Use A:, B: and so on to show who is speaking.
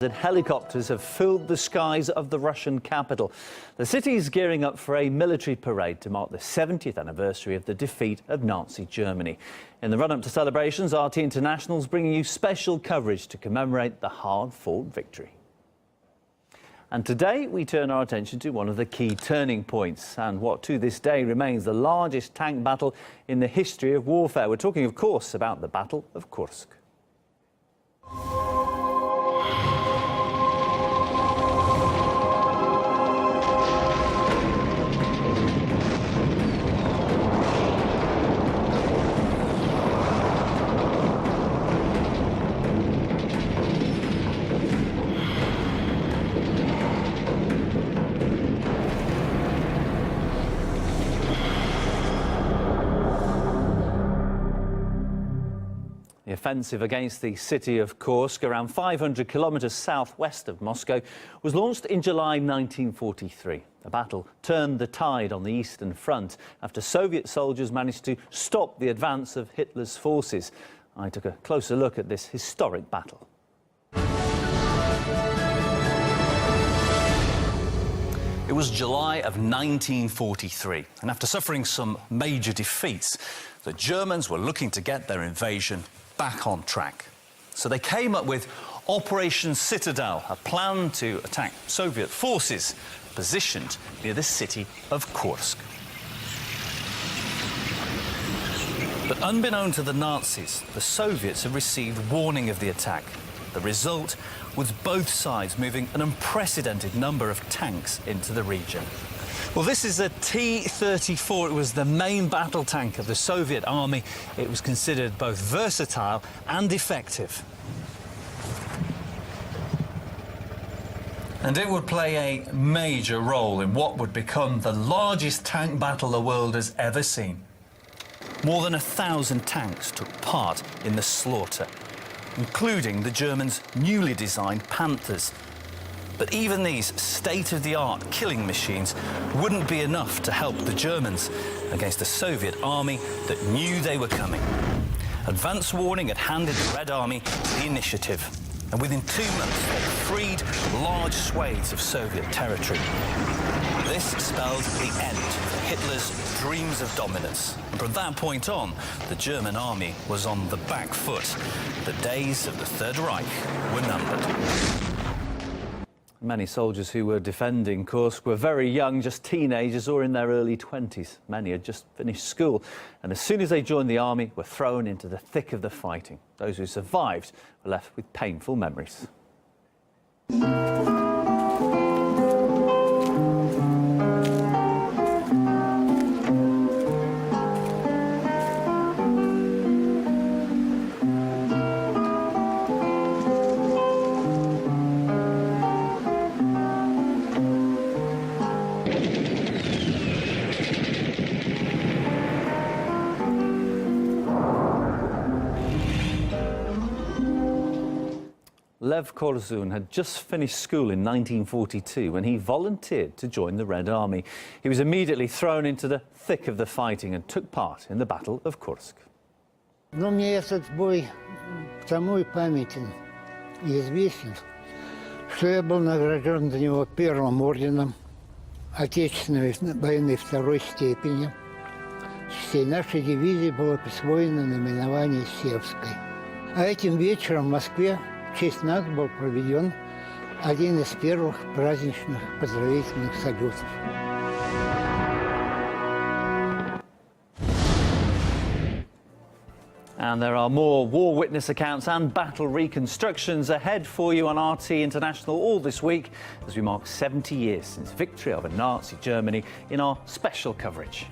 A: And helicopters have filled the skies of the Russian capital. The city is gearing up for a military parade to mark the 70th anniversary of the defeat of Nazi Germany. In the run-up to celebrations, RT International is bringing you special coverage to commemorate the hard-fought victory. And today we turn our attention to one of the key turning points and what to this day remains the largest tank battle in the history of warfare. We're talking, of course, about the Battle of Kursk. The offensive against the city of Kursk, around 500 kilometres southwest of Moscow, was launched in July 1943. The battle turned the tide on the Eastern Front after Soviet soldiers managed to stop the advance of Hitler's forces. I took a closer look at this historic battle. It was July of 1943, and after suffering some major defeats, the Germans were looking to get their invasion back on track. So they came up with Operation Citadel, a plan to attack Soviet forces positioned near the city of Kursk. But unbeknown to the Nazis, the Soviets had received warning of the attack. The result was both sides moving an unprecedented number of tanks into the region. Well, this is a T-34. It was the main battle tank of the Soviet army. It was considered both versatile and effective. And it would play a major role in what would become the largest tank battle the world has ever seen. More than 1,000 tanks took part in the slaughter, including the Germans' newly designed Panthers. But even these state-of-the-art killing machines wouldn't be enough to help the Germans against a Soviet army that knew they were coming. Advance warning had handed the Red Army the initiative, and within 2 months they freed large swathes of Soviet territory. This spelled the end for Hitler's dreams of dominance. And from that point on, the German army was on the back foot. The days of the Third Reich were numbered. Many soldiers who were defending Kursk were very young, just teenagers or in their early 20s. Many had just finished school, and as soon as they joined the army, were thrown into the thick of the fighting. Those who survived were left with painful memories. Lev Korzun had just finished school in 1942 when he volunteered to join the Red Army. He was immediately thrown into the thick of the fighting and took part in the Battle of Kursk.
B: Но мне этот бой тому и памятен, и известен, что я был награжден за него первым орденом Отечественной войны второй степени. Всей нашей дивизии было присвоено наименование Севской. А этим вечером в Москве в честь нас был проведен один из первых праздничных поздравительных салютов.
A: And there are more war witness accounts and battle reconstructions ahead for you on RT International all this week as we mark 70 years since victory over Nazi Germany in our special coverage.